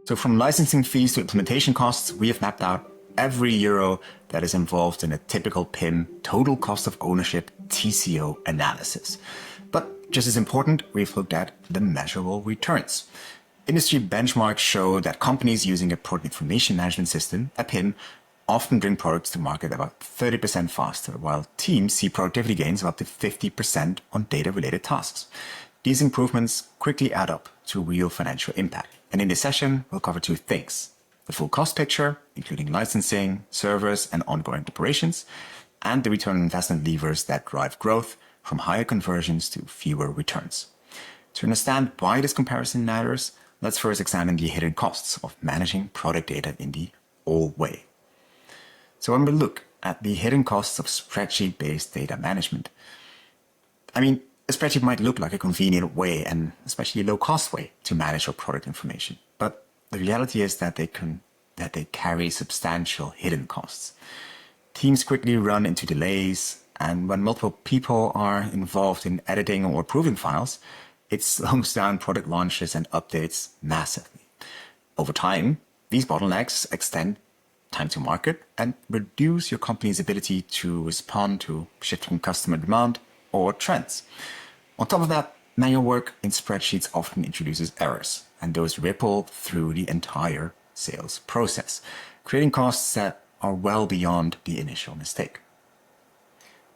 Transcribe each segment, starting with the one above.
So from licensing fees to implementation costs, we have mapped out every euro that is involved in a typical PIM total cost of ownership TCO analysis. But just as important, we've looked at the measurable returns. Industry benchmarks show that companies using a product information management system, a PIM, often bring products to market about 30% faster, while teams see productivity gains of up to 50% on data-related tasks. These improvements quickly add up to real financial impact. And in this session, we'll cover two things: the full cost picture, including licensing, servers, and ongoing operations, and the return on investment levers that drive growth from higher conversions to fewer returns. To understand why this comparison matters, let's first examine the hidden costs of managing product data in the old way. So when we look at the hidden costs of spreadsheet-based data management, a spreadsheet might look like a convenient way and especially low-cost way to manage your product information. But the reality is that they carry substantial hidden costs. Teams quickly run into delays, and when multiple people are involved in editing or approving files, it slows down product launches and updates massively. Over time, these bottlenecks extend time to market and reduce your company's ability to respond to shifting customer demand or trends. On top of that, manual work in spreadsheets often introduces errors, and those ripple through the entire sales process, creating costs that are well beyond the initial mistake.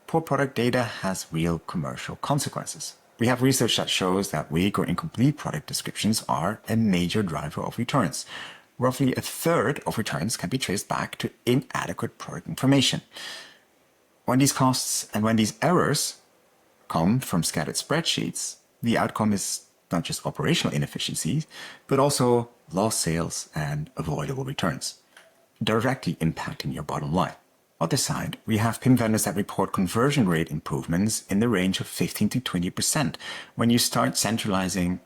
Poor product data has real commercial consequences. We have research that shows that weak or incomplete product descriptions are a major driver of returns. Roughly a third of returns can be traced back to inadequate product information. When these costs and when these errors come from scattered spreadsheets, the outcome is not just operational inefficiencies, but also lost sales and avoidable returns, directly impacting your bottom line. On this side, we have PIM vendors that report conversion rate improvements in the range of 15 to 20% when you start centralizing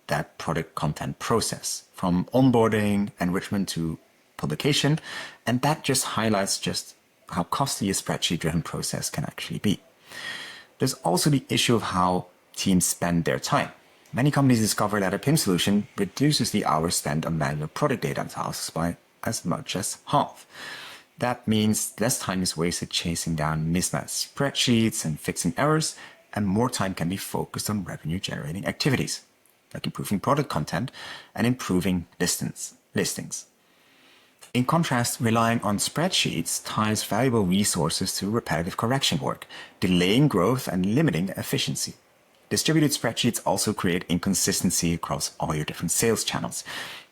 that product content process, from onboarding, enrichment to publication, and that just highlights just how costly a spreadsheet-driven process can actually be. There's also the issue of how teams spend their time. Many companies discover that a PIM solution reduces the hours spent on manual product data tasks by as much as half. That means less time is wasted chasing down mismatched spreadsheets and fixing errors, and more time can be focused on revenue-generating activities, like improving product content and improving listings. In contrast, relying on spreadsheets ties valuable resources to repetitive correction work, delaying growth and limiting efficiency. Distributed spreadsheets also create inconsistency across all your different sales channels.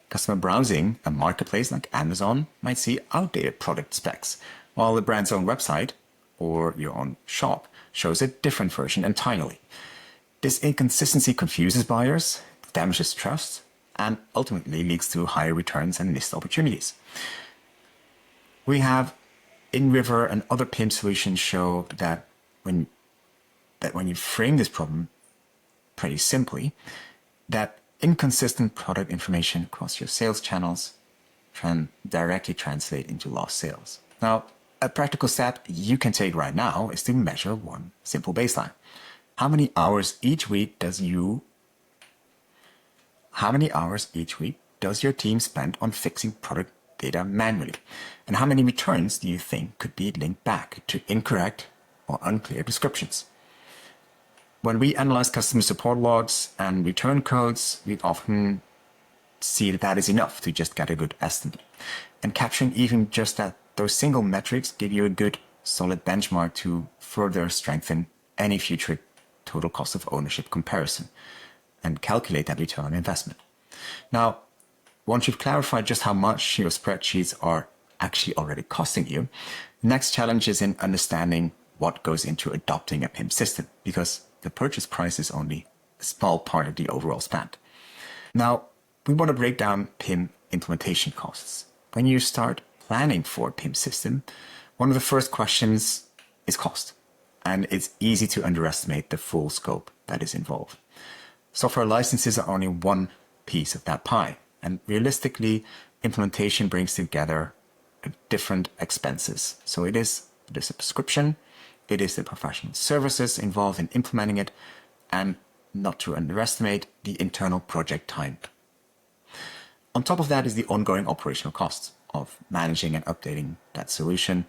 Customer browsing a marketplace like Amazon might see outdated product specs, while the brand's own website or your own shop shows a different version entirely. This inconsistency confuses buyers, damages trust, and ultimately leads to higher returns and missed opportunities. We have InRiver and other PIM solutions show that when you frame this problem pretty simply, that inconsistent product information across your sales channels can directly translate into lost sales. Now, a practical step you can take right now is to measure one simple baseline. How many hours each week does your team spend on fixing product data manually? And how many returns do you think could be linked back to incorrect or unclear descriptions? When we analyze customer support logs and return codes, we often see that is enough to just get a good estimate. And capturing even just those single metrics give you a good, solid benchmark to further strengthen any future total cost of ownership comparison and calculate that return on investment. Now, once you've clarified just how much your spreadsheets are actually already costing you, the next challenge is in understanding what goes into adopting a PIM system, because the purchase price is only a small part of the overall spend. Now, we want to break down PIM implementation costs. When you start planning for a PIM system, one of the first questions is cost, and it's easy to underestimate the full scope that is involved. Software licenses are only one piece of that pie, and realistically, implementation brings together different expenses. So it is the subscription, it is the professional services involved in implementing it, and not to underestimate the internal project time. On top of that is the ongoing operational costs of managing and updating that solution.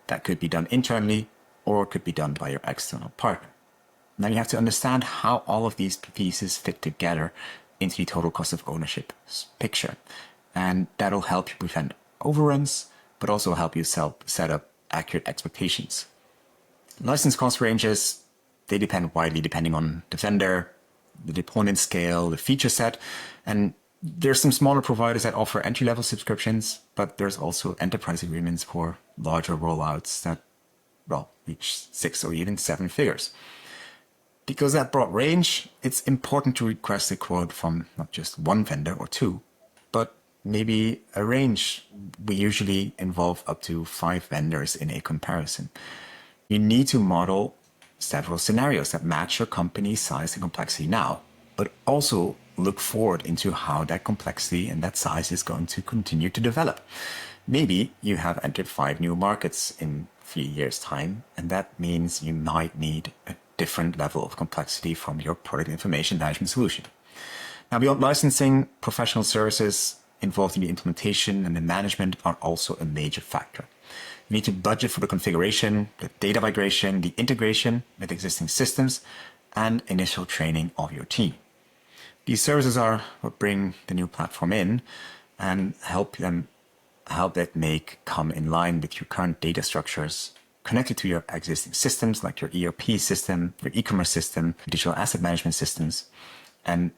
That could be done internally or could be done by your external partner. Now you have to understand how all of these pieces fit together into the total cost of ownership picture. And that'll help you prevent overruns, but also help you set up accurate expectations. License cost ranges, they depend widely depending on the vendor, the deployment scale, the feature set, and there's some smaller providers that offer entry-level subscriptions, but there's also enterprise agreements for larger rollouts that, well, reach 6 or even 7 figures. Because that broad range, it's important to request a quote from not just one vendor or two, but maybe a range. We usually involve up to 5 vendors in a comparison. You need to model several scenarios that match your company's size and complexity now, but also look forward into how that complexity and that size is going to continue to develop. Maybe you have entered 5 new markets in 3 years' time, and that means you might need a different level of complexity from your product information management solution. Now, beyond licensing, professional services involved in the implementation and the management are also a major factor. You need to budget for the configuration, the data migration, the integration with existing systems, and initial training of your team. These services are what bring the new platform in and help that make come in line with your current data structures connected to your existing systems like your ERP system, your e-commerce system, digital asset management systems. And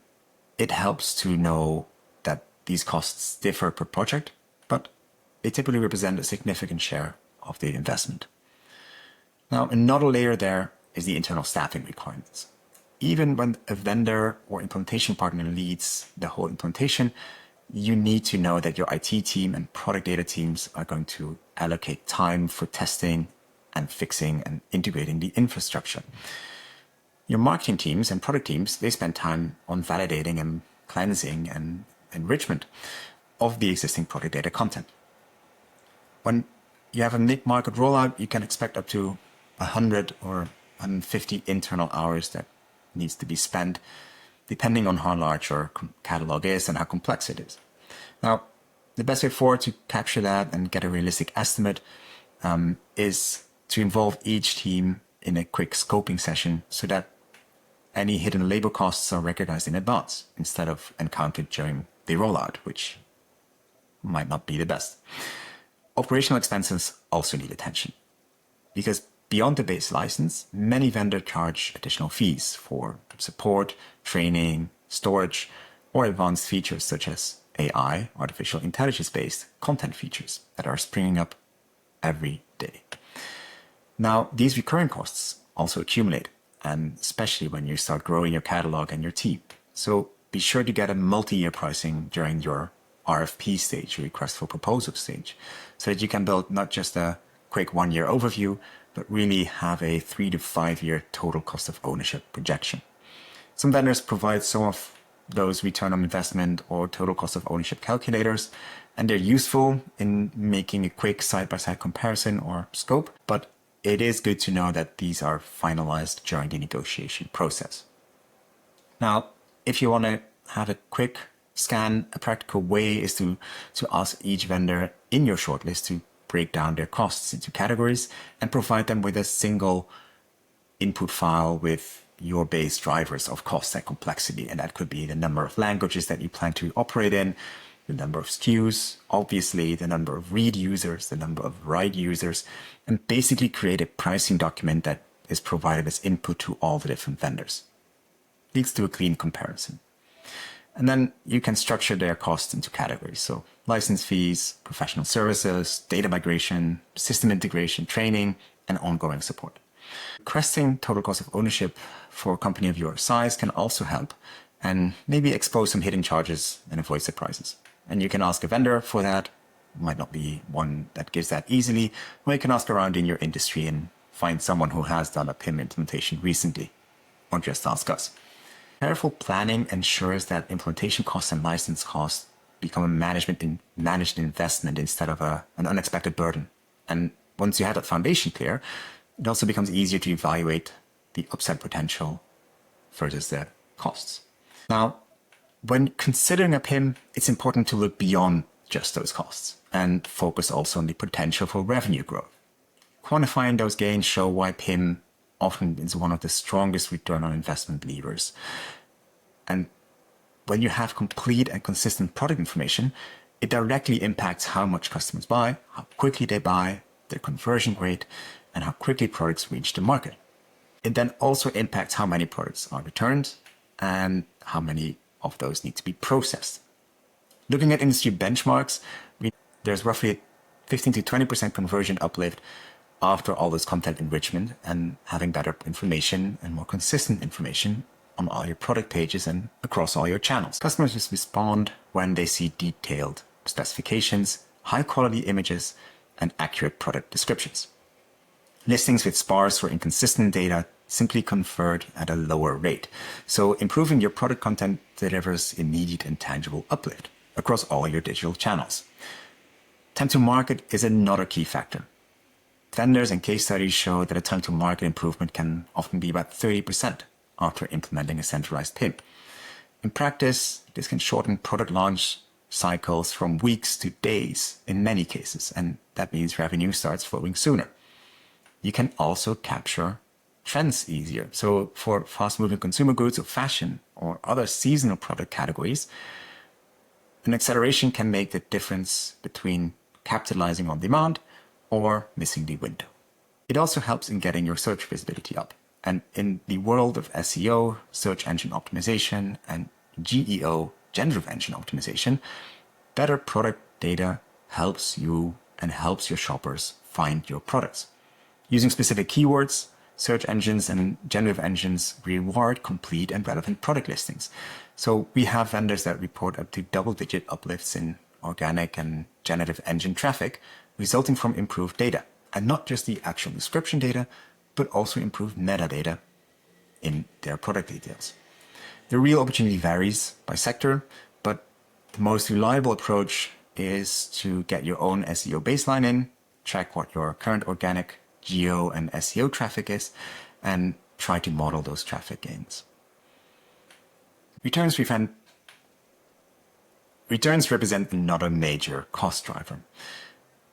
it helps to know that these costs differ per project, but they typically represent a significant share of the investment. Now, another layer there is the internal staffing requirements. Even when a vendor or implementation partner leads the whole implementation, you need to know that your IT team and product data teams are going to allocate time for testing and fixing and integrating the infrastructure. Your marketing teams and product teams, they spend time on validating and cleansing and enrichment of the existing product data content. When you have a mid-market rollout, you can expect up to 100 or 150 internal hours that needs to be spent, depending on how large your catalog is and how complex it is. Now, the best way forward to capture that and get a realistic estimate is to involve each team in a quick scoping session so that any hidden labor costs are recognized in advance instead of encountered during the rollout, which might not be the best. Operational expenses also need attention because beyond the base license, many vendors charge additional fees for support, training, storage, or advanced features such as AI, artificial intelligence-based content features that are springing up every day. Now, these recurring costs also accumulate, and especially when you start growing your catalog and your team. So be sure to get a multi-year pricing during your RFP stage, your request for proposal stage, so that you can build not just a quick 1-year overview, but really have a 3 to 5 year total cost of ownership projection. Some vendors provide some of those return on investment or total cost of ownership calculators, and they're useful in making a quick side-by-side comparison or scope, but it is good to know that these are finalized during the negotiation process. Now, if you want to have a quick scan, a practical way is to ask each vendor in your shortlist to break down their costs into categories and provide them with a single input file with your base drivers of cost and complexity. And that could be the number of languages that you plan to operate in, the number of SKUs, obviously the number of read users, the number of write users, and basically create a pricing document that is provided as input to all the different vendors. Leads to a clean comparison. And then you can structure their costs into categories. So license fees, professional services, data migration, system integration, training, and ongoing support. Requesting total cost of ownership for a company of your size can also help and maybe expose some hidden charges and avoid surprises. And you can ask a vendor for that. Might not be one that gives that easily, or you can ask around in your industry and find someone who has done a PIM implementation recently, or just ask us. Careful planning ensures that implementation costs and license costs become a managed investment instead of an unexpected burden. And once you have that foundation clear, it also becomes easier to evaluate the upside potential versus the costs. Now, When considering a PIM, it's important to look beyond just those costs and focus also on the potential for revenue growth. Quantifying those gains show why PIM often is one of the strongest return on investment levers. And when you have complete and consistent product information, it directly impacts how much customers buy, how quickly they buy, their conversion rate, and how quickly products reach the market. It then also impacts how many products are returned and how many of those need to be processed. Looking at industry benchmarks, there's roughly a 15 to 20% conversion uplift after all this content enrichment and having better information and more consistent information on all your product pages and across all your channels. Customers just respond when they see detailed specifications, high quality images, and accurate product descriptions. Listings with sparse or inconsistent data simply convert at a lower rate. So improving your product content delivers immediate and tangible uplift across all your digital channels. Time to market is another key factor. Vendors and case studies show that a time to market improvement can often be about 30% after implementing a centralized PIM. In practice, this can shorten product launch cycles from weeks to days in many cases, and that means revenue starts flowing sooner. You can also capture trends easier. So for fast-moving consumer goods or fashion or other seasonal product categories, an acceleration can make the difference between capitalizing on demand or missing the window. It also helps in getting your search visibility up. And in the world of SEO, search engine optimization, and GEO, generative engine optimization, better product data helps you and helps your shoppers find your products. Using specific keywords, search engines and generative engines reward complete and relevant product listings. So we have vendors that report up to double-digit uplifts in organic and generative engine traffic resulting from improved data, and not just the actual description data, but also improved metadata in their product details. The real opportunity varies by sector, but the most reliable approach is to get your own SEO baseline in, track what your current organic, geo, and SEO traffic is, and try to model those traffic gains. Returns represent another major cost driver.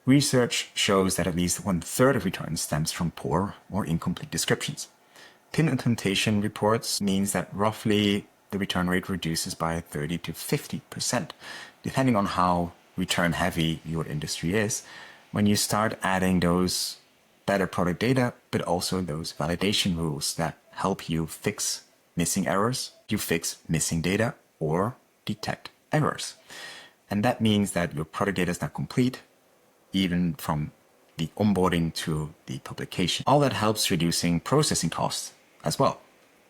Research shows that at least 1/3 of returns stems from poor or incomplete descriptions. PIM implementation reports means that roughly the return rate reduces by 30 to 50%, depending on how return heavy your industry is. When you start adding those better product data, but also those validation rules that help you fix missing errors, you fix missing data or detect errors. And that means that your product data is not complete, even from the onboarding to the publication. All that helps reducing processing costs as well,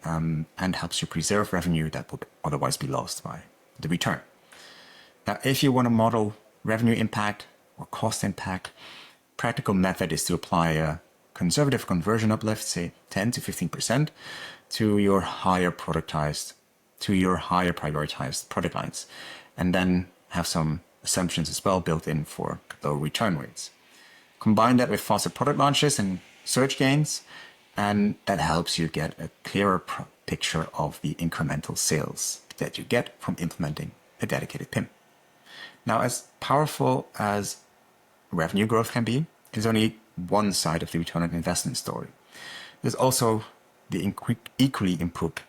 and helps you preserve revenue that would otherwise be lost by the return. Now, if you want to model revenue impact or cost impact, practical method is to apply a conservative conversion uplift, say 10 to 15%, to your higher prioritized product lines, and then have some assumptions as well built in for low return rates. Combine that with faster product launches and search gains, and that helps you get a clearer picture of the incremental sales that you get from implementing a dedicated PIM. Now, as powerful as revenue growth can be, there's only one side of the return on investment story. There's also the equally important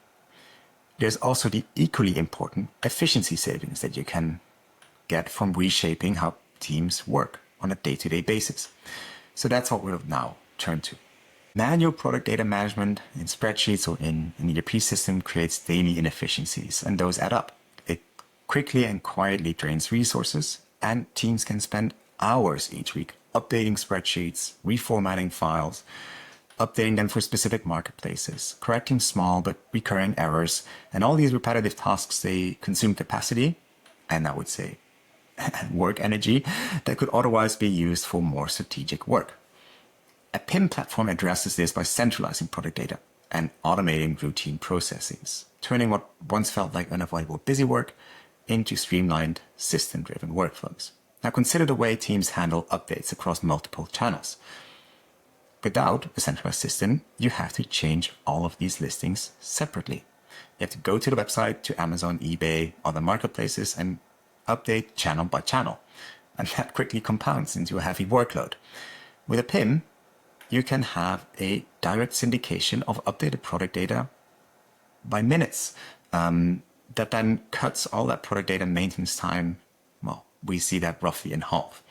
efficiency savings that you can get from reshaping how teams work on a day-to-day basis. So that's what we'll now turn to. Manual product data management in spreadsheets or in an ERP system creates daily inefficiencies, and those add up. It quickly and quietly drains resources, and teams can spend hours each week updating spreadsheets, reformatting files, updating them for specific marketplaces, correcting small but recurring errors, and all these repetitive tasks, they consume capacity, and I would say work energy that could otherwise be used for more strategic work. A PIM platform addresses this by centralizing product data and automating routine processes, turning what once felt like unavoidable busy work into streamlined, system-driven workflows. Now consider the way teams handle updates across multiple channels. Without a centralized system, you have to change all of these listings separately. You have to go to the website, to Amazon, eBay, other marketplaces, and update channel by channel. And that quickly compounds into a heavy workload. With a PIM, you can have a direct syndication of updated product data by minutes. That then cuts all that product data maintenance time. Well, we see that roughly in half.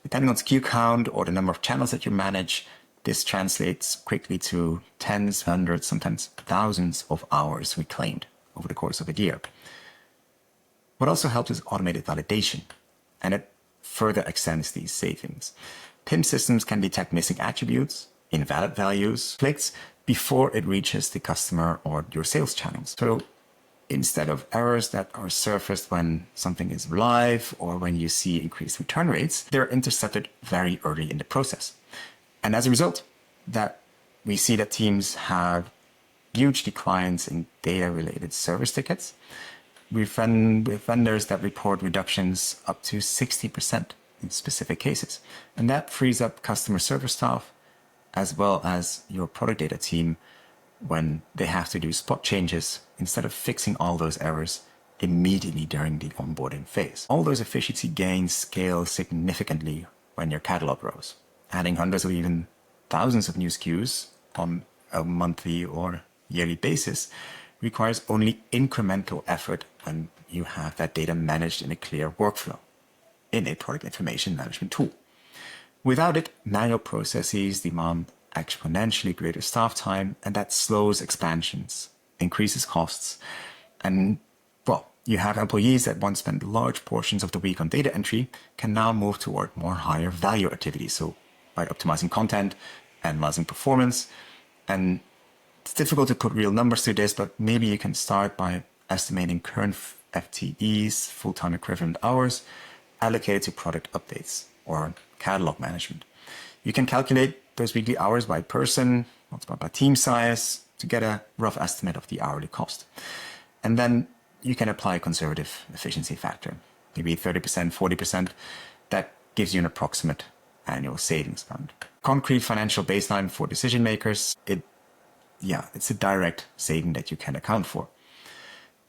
Depending on SKU count or the number of channels that you manage, this translates quickly to tens, hundreds, sometimes thousands of hours reclaimed over the course of a year. What also helps is automated validation, and it further extends these savings. PIM systems can detect missing attributes, invalid values, clicks before it reaches the customer or your sales channels. So instead of errors that are surfaced when something is live or when you see increased return rates, they're intercepted very early in the process. And as a result, that we see that teams have huge declines in data-related service tickets. We've run with vendors that report reductions up to 60% in specific cases. And that frees up customer service staff as well as your product data team when they have to do spot changes instead of fixing all those errors immediately during the onboarding phase. All those efficiency gains scale significantly when your catalog grows. Adding hundreds or even thousands of new SKUs on a monthly or yearly basis requires only incremental effort when you have that data managed in a clear workflow in a product information management tool. Without it, manual processes demand exponentially greater staff time, and that slows expansions, increases costs, and well, you have employees that once spent large portions of the week on data entry can now move toward more higher value activities. So by optimizing content, analyzing performance, and it's difficult to put real numbers to this, but maybe you can start by estimating current FTEs, full-time equivalent hours, allocated to product updates or catalog management. You can calculate those weekly hours by person, multiplied by team size, to get a rough estimate of the hourly cost. And then you can apply a conservative efficiency factor, maybe 30%, 40%. That gives you an approximate annual savings amount. Concrete financial baseline for decision makers, it's a direct saving that you can account for.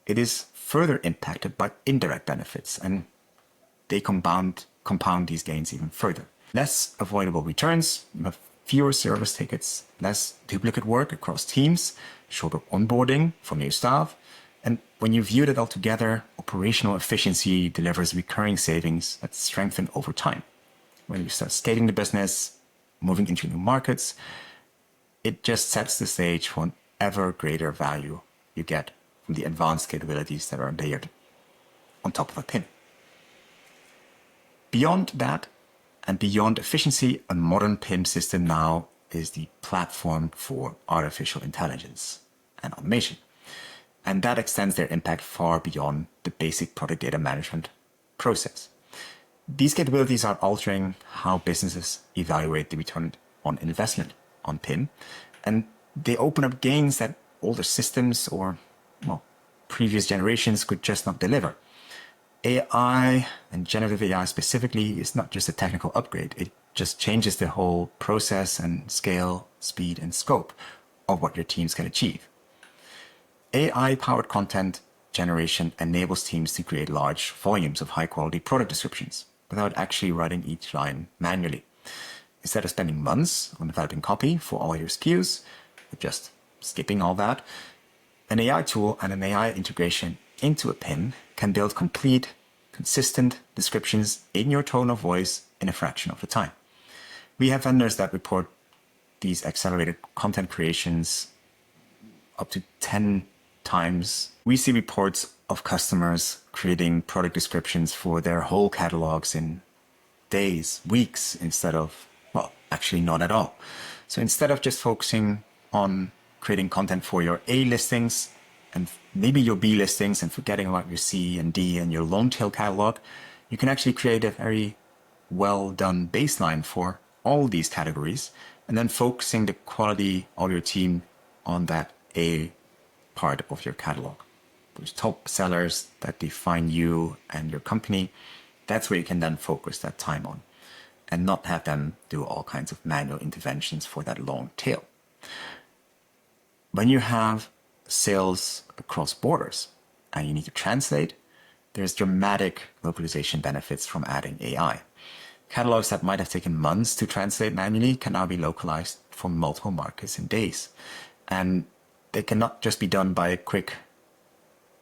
It is further impacted by indirect benefits, and they compound these gains even further. Less avoidable returns, you have fewer service tickets, less duplicate work across teams, shorter onboarding from your staff. And when you view it all together, operational efficiency delivers recurring savings that strengthen over time. When you start scaling the business, moving into new markets, it just sets the stage for an ever greater value you get from the advanced capabilities that are layered on top of a PIM. Beyond that, and beyond efficiency, a modern PIM system now is the platform for artificial intelligence and automation. And that extends their impact far beyond the basic product data management process. These capabilities are altering how businesses evaluate the return on investment on PIM, and they open up gains that older systems or previous generations could just not deliver. AI, and generative AI specifically, is not just a technical upgrade. It just changes the whole process and scale, speed, and scope of what your teams can achieve. AI-powered content generation enables teams to create large volumes of high-quality product descriptions without actually writing each line manually. Instead of spending months on developing copy for all your SKUs, just skipping all that, an AI tool and an AI integration into a PIM can build complete, consistent descriptions in your tone of voice in a fraction of the time. We have vendors that report these accelerated content creations up to 10 times. We see reports of customers creating product descriptions for their whole catalogs in days, weeks, instead of, actually not at all. So instead of just focusing on creating content for your A listings and maybe your B listings and forgetting about your C and D and your long tail catalog, you can actually create a very well done baseline for all these categories and then focusing the quality of your team on that A part of your catalog. Those top sellers that define you and your company, that's where you can then focus that time on and not have them do all kinds of manual interventions for that long tail. When you have sales across borders and you need to translate, there's dramatic localization benefits from adding AI. Catalogs that might have taken months to translate manually can now be localized for multiple markets in days. And they cannot just be done by a quick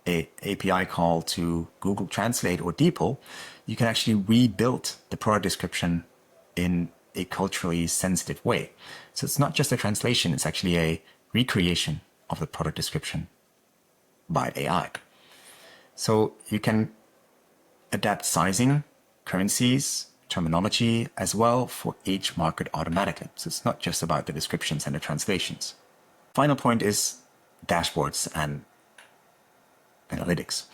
API call to Google Translate or DeepL. You can actually rebuild the product description in a culturally sensitive way. So it's not just a translation, it's actually a recreation of the product description by AI. So you can adapt sizing, currencies, terminology as well for each market automatically. So it's not just about the descriptions and the translations. Final point is dashboards and analytics.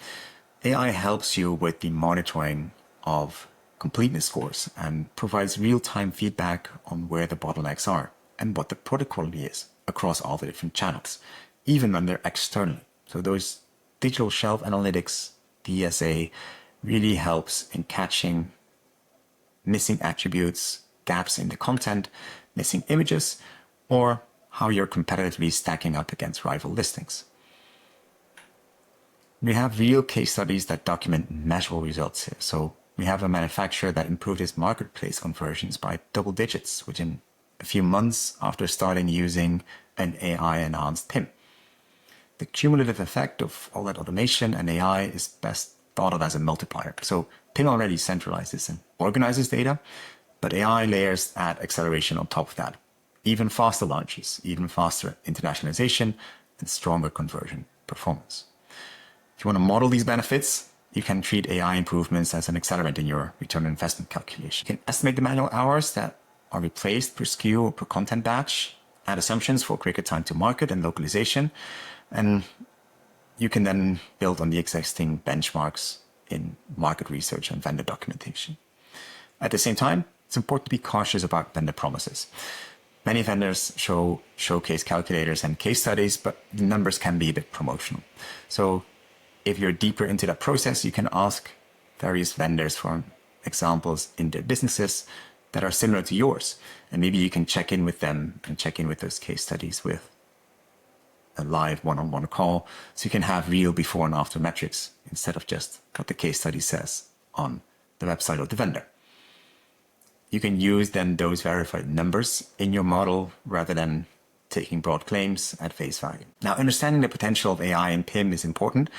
AI helps you with the monitoring of completeness scores and provides real-time feedback on where the bottlenecks are and what the product quality is across all the different channels, even when they're externally. So those digital shelf analytics, DSA, really helps in catching missing attributes, gaps in the content, missing images, or how you're competitively stacking up against rival listings. We have real case studies that document measurable results here. So we have a manufacturer that improved its marketplace conversions by double digits within a few months after starting using an AI-enhanced PIM. The cumulative effect of all that automation and AI is best thought of as a multiplier. So PIM already centralizes and organizes data, but AI layers add acceleration on top of that. Even faster launches, even faster internationalization, and stronger conversion performance. If you want to model these benefits, you can treat AI improvements as an accelerant in your return on investment calculation. You can estimate the manual hours that are replaced per SKU or per content batch, add assumptions for quicker time to market and localization, and you can then build on the existing benchmarks in market research and vendor documentation. At the same time, it's important to be cautious about vendor promises. Many vendors showcase calculators and case studies, but the numbers can be a bit promotional. So if you're deeper into that process, you can ask various vendors for examples in their businesses that are similar to yours. And maybe you can check in with them and check in with those case studies with a live one-on-one call, so you can have real before and after metrics instead of just what the case study says on the website of the vendor. You can use then those verified numbers in your model rather than taking broad claims at face value. Now, understanding the potential of AI and PIM is important,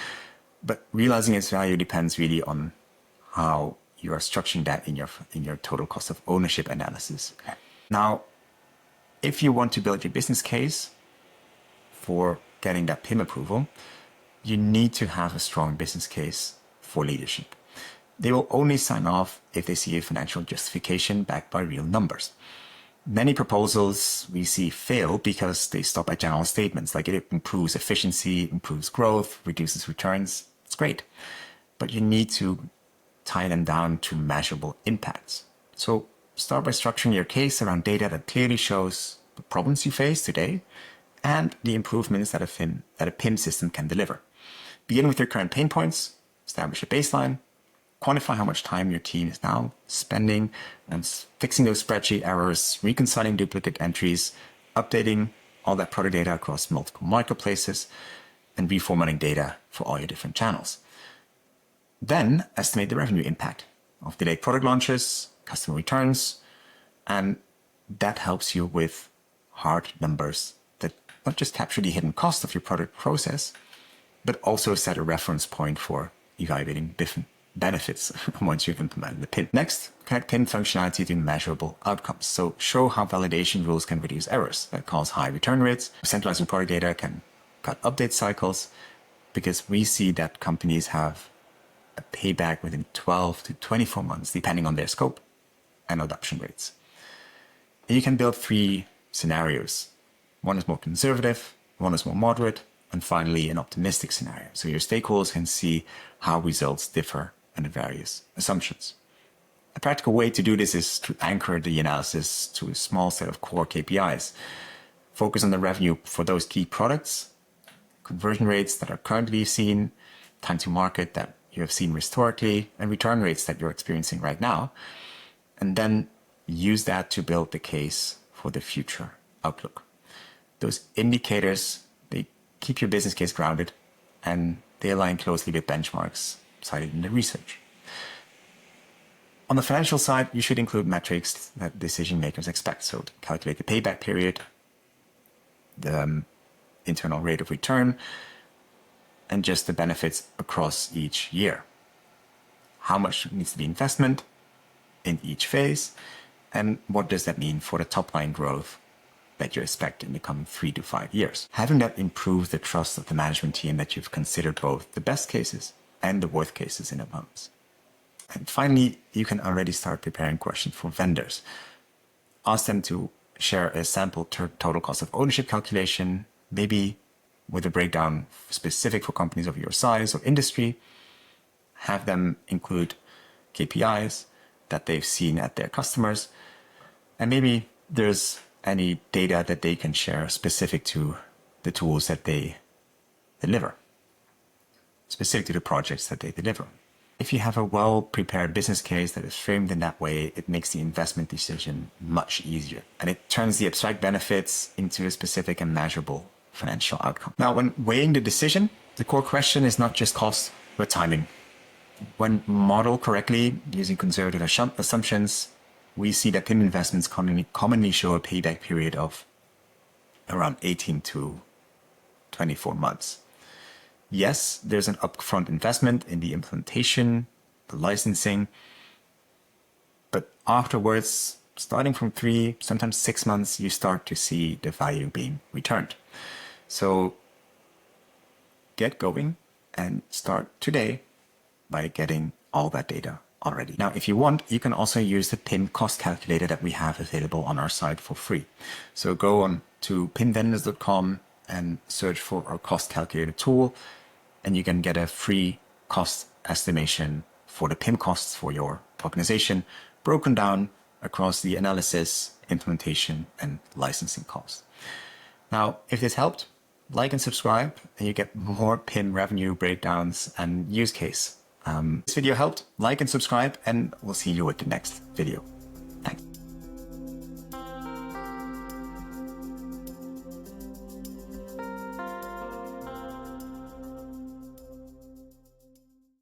but realizing its value depends really on how you are structuring that in your total cost of ownership analysis. Now, if you want to build your business case for getting that PIM approval, you need to have a strong business case for leadership. They will only sign off if they see a financial justification backed by real numbers. Many proposals we see fail because they stop at general statements like it improves efficiency, improves growth, reduces returns. It's great, but you need to tie them down to measurable impacts. So start by structuring your case around data that clearly shows the problems you face today and the improvements that a PIM system can deliver. Begin with your current pain points, establish a baseline, quantify how much time your team is now spending on fixing those spreadsheet errors, reconciling duplicate entries, updating all that product data across multiple marketplaces, and reformatting data for all your different channels. Then estimate the revenue impact of delayed product launches, customer returns, and that helps you with hard numbers that not just capture the hidden cost of your product process, but also set a reference point for evaluating different benefits once you've implemented the PIM. Next, connect PIM functionality to measurable outcomes. So show how validation rules can reduce errors that cause high return rates. Centralizing product data can cut update cycles because we see that companies have a payback within 12 to 24 months, depending on their scope and adoption rates. And you can build 3 scenarios. One is more conservative, one is more moderate, and finally an optimistic scenario. So your stakeholders can see how results differ under various assumptions. A practical way to do this is to anchor the analysis to a small set of core KPIs. Focus on the revenue for those key products, conversion rates that are currently seen, time to market that you have seen historically, and return rates that you're experiencing right now. And then use that to build the case for the future outlook. Those indicators, they keep your business case grounded, and they align closely with benchmarks cited in the research. On the financial side, you should include metrics that decision makers expect. So calculate the payback period, the internal rate of return, and just the benefits across each year. How much needs to be investment in each phase, and what does that mean for the top line growth that you expect in the coming 3 to 5 years. Having that improves the trust of the management team that you've considered both the best cases and the worst cases in advance. And finally, you can already start preparing questions for vendors. Ask them to share a sample total cost of ownership calculation, maybe with a breakdown specific for companies of your size or industry. Have them include KPIs that they've seen at their customers. And maybe there's any data that they can share specific to the tools that they deliver, specific to the projects that they deliver. If you have a well-prepared business case that is framed in that way, it makes the investment decision much easier. And it turns the abstract benefits into a specific and measurable financial outcome. Now, when weighing the decision, the core question is not just cost, but timing. When modeled correctly, using conservative assumptions, we see that PIM investments commonly show a payback period of around 18 to 24 months. Yes, there's an upfront investment in the implementation, the licensing, but afterwards, starting from 3, sometimes 6 months, you start to see the value being returned. So get going and start today by getting all that data already. Now, if you want, you can also use the PIM cost calculator that we have available on our site for free. So go on to pimvendors.com and search for our cost calculator tool, and you can get a free cost estimation for the PIM costs for your organization, broken down across the analysis, implementation, and licensing costs. Now, if this helped, like and subscribe, and you get more PIM revenue breakdowns and use case. This video helped, like and subscribe, and we'll see you at the next video.